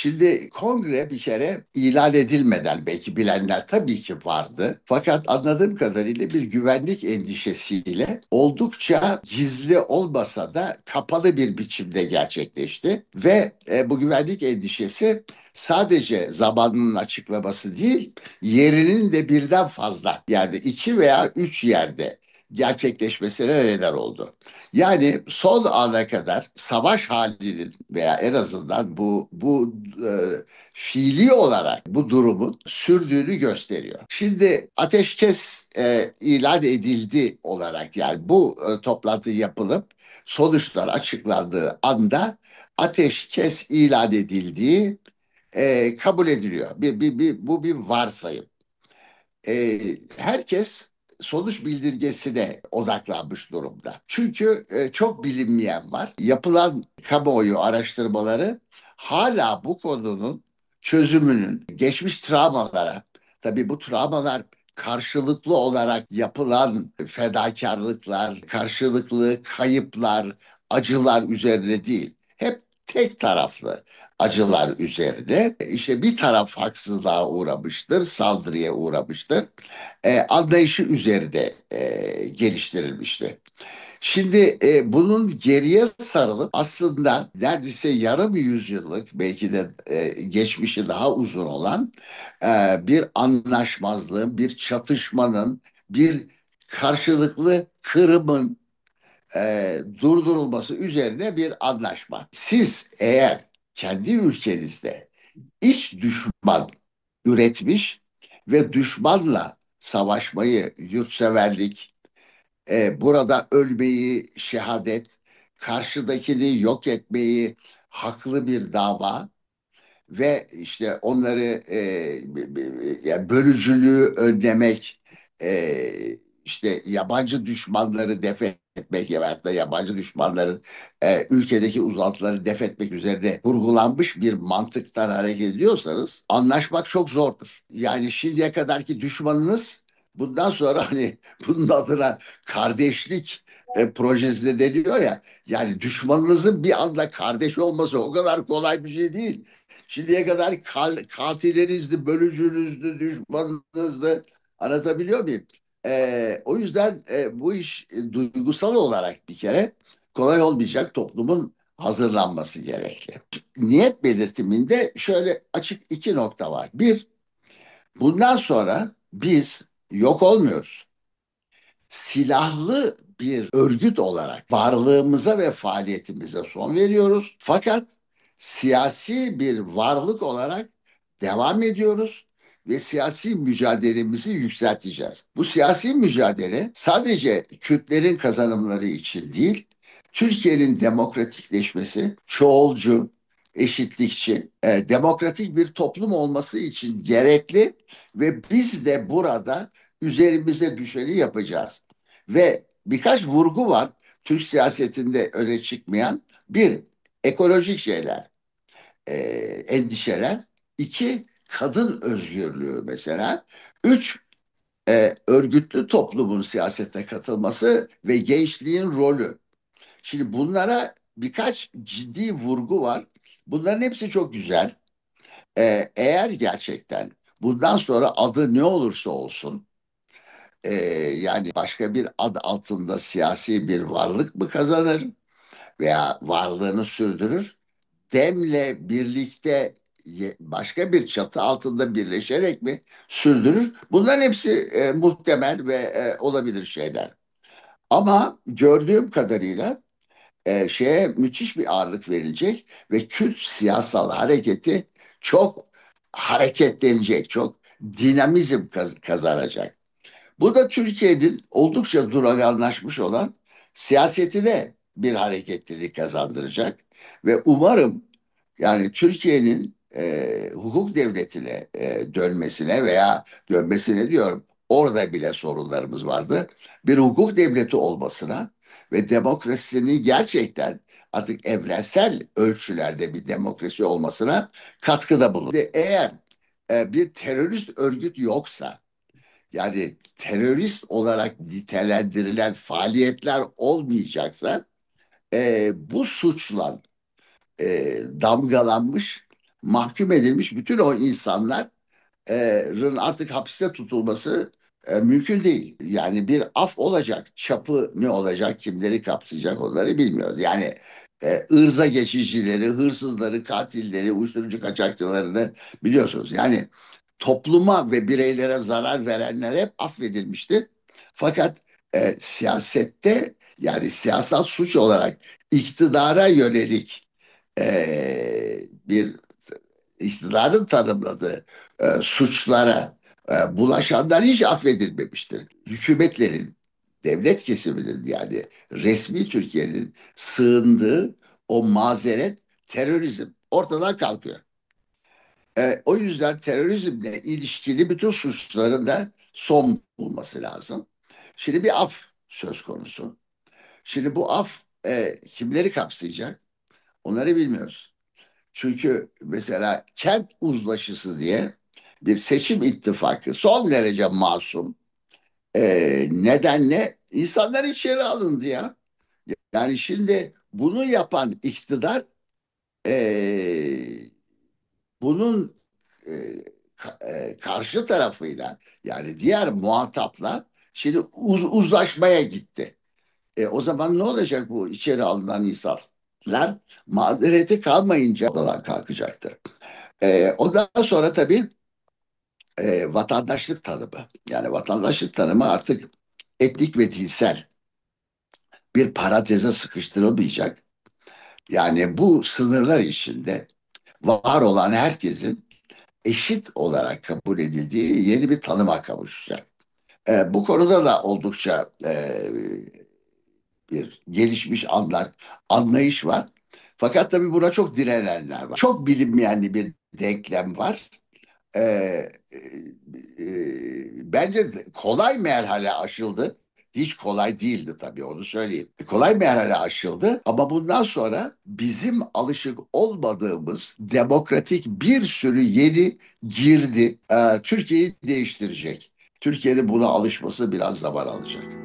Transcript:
Şimdi kongre bir kere ilan edilmeden belki bilenler tabii ki vardı. Fakat anladığım kadarıyla bir güvenlik endişesiyle oldukça gizli olmasa da kapalı bir biçimde gerçekleşti. Ve bu güvenlik endişesi sadece zamanının açıklaması değil, yerinin de birden fazla yerde, iki veya üç yerde gerçekleşmesine neden oldu. Yani son ana kadar savaş halinin veya en azından bu fiili olarak bu durumun sürdüğünü gösteriyor. Şimdi ateşkes ilan edildi olarak yani bu toplantı yapılıp sonuçlar açıklandığı anda ateşkes ilan edildiği kabul ediliyor. Bu bir varsayım. Herkes sonuç bildirgesine odaklanmış durumda. Çünkü çok bilinmeyen var. Yapılan kamuoyu araştırmaları hala bu konunun çözümünün geçmiş travmalara, tabii bu travmalar karşılıklı olarak yapılan fedakarlıklar, karşılıklı kayıplar, acılar üzerine değil. Hep tek taraflı acılar üzerine işte bir taraf haksızlığa uğramıştır, saldırıya uğramıştır. Anlayışı üzerine geliştirilmişti. Şimdi bunun geriye sarılıp aslında neredeyse yarım yüzyıllık belki de geçmişi daha uzun olan bir anlaşmazlığın, bir çatışmanın, bir karşılıklı kırımın durdurulması üzerine bir anlaşma. Siz eğer kendi ülkenizde iç düşman üretmiş ve düşmanla savaşmayı, yurtseverlik, burada ölmeyi, şehadet, karşıdakini yok etmeyi haklı bir dava ve işte onları yani bölücülüğü önlemek, e, işte yabancı düşmanları def etmek ya da yabancı düşmanların ülkedeki uzantıları def etmek üzerine kurgulanmış bir mantıktan hareket ediyorsanız anlaşmak çok zordur. Yani şimdiye kadarki düşmanınız bundan sonra hani bunun adına kardeşlik projesi de deniyor ya. Yani düşmanınızın bir anda kardeş olması o kadar kolay bir şey değil. Şimdiye kadar katillerinizdi, bölücünüzdü, düşmanınızdı. Anlatabiliyor muyum? O yüzden bu iş duygusal olarak bir kere kolay olmayacak, toplumun hazırlanması gerekli. Niyet belirtiminde şöyle açık iki nokta var. Bir, bundan sonra biz yok olmuyoruz, silahlı bir örgüt olarak varlığımıza ve faaliyetimize son veriyoruz. Fakat siyasi bir varlık olarak devam ediyoruz ve siyasi mücadelemizi yükselteceğiz. Bu siyasi mücadele sadece Kürtlerin kazanımları için değil, Türkiye'nin demokratikleşmesi, çoğulcu, eşitlikçi, demokratik bir toplum olması için gerekli ve biz de burada üzerimize düşeni yapacağız. Ve birkaç vurgu var Türk siyasetinde öne çıkmayan. Bir, ekolojik şeyler, endişeler. İki, kadın özgürlüğü mesela. Üç, örgütlü toplumun siyasete katılması ve gençliğin rolü. Şimdi bunlara birkaç ciddi vurgu var. Bunların hepsi çok güzel. Eğer gerçekten bundan sonra adı ne olursa olsun e, yani başka bir ad altında siyasi bir varlık mı kazanır veya varlığını sürdürür? Demle birlikte başka bir çatı altında birleşerek mi sürdürür? Bunların hepsi muhtemel ve olabilir şeyler. Ama gördüğüm kadarıyla şeye müthiş bir ağırlık verilecek ve Kürt siyasal hareketi çok hareketlenecek, çok dinamizm kazanacak. Bu da Türkiye'nin oldukça duraganlaşmış olan siyasetine bir hareketlilik kazandıracak ve umarım yani Türkiye'nin hukuk devletine dönmesine veya dönmesine diyorum orada bile sorunlarımız vardı. Bir hukuk devleti olmasına ve demokrasinin gerçekten artık evrensel ölçülerde bir demokrasi olmasına katkıda bulunur. Eğer bir terörist örgüt yoksa yani terörist olarak nitelendirilen faaliyetler olmayacaksa bu suçla damgalanmış mahkum edilmiş bütün o insanlar artık hapiste tutulması mümkün değil. Yani bir af olacak. Çapı ne olacak, kimleri kapsayacak onları bilmiyoruz. Yani ırza geçicileri, hırsızları, katilleri, uyuşturucu kaçakçılarını biliyorsunuz. Yani topluma ve bireylere zarar verenler hep affedilmiştir. Fakat siyasette yani siyasal suç olarak iktidara yönelik bir iktidarın tanımladığı suçlara bulaşanlar hiç affedilmemiştir. Hükümetlerin, devlet kesiminin yani resmi Türkiye'nin sığındığı o mazeret terörizm ortadan kalkıyor. O yüzden terörizmle ilişkili bütün suçların da son bulması lazım. Şimdi bir af söz konusu. Şimdi bu af kimleri kapsayacak? Onları bilmiyoruz. Çünkü mesela kent uzlaşısı diye bir seçim ittifakı son derece masum nedenle insanlar içeri alındı ya. Yani şimdi bunu yapan iktidar e, bunun e, karşı tarafıyla yani diğer muhatapla şimdi uzlaşmaya gitti. O zaman ne olacak bu içeri alınan insanlar? Mazereti kalmayınca odadan kalkacaktır. Ondan sonra tabii vatandaşlık tanımı. Yani vatandaşlık tanımı artık etnik ve dinsel bir paranteze sıkıştırılmayacak. Yani bu sınırlar içinde var olan herkesin eşit olarak kabul edildiği yeni bir tanıma kavuşacak. Bu konuda da oldukça bir gelişmiş anlayış var. Fakat tabii buna çok direnenler var. Çok bilinmeyen bir denklem var. e, Bence kolay merhale aşıldı. Hiç kolay değildi tabii onu söyleyeyim. Kolay merhale aşıldı ama bundan sonra bizim alışık olmadığımız demokratik bir sürü yeni girdi. Türkiye'yi değiştirecek. Türkiye'nin buna alışması biraz zaman alacak.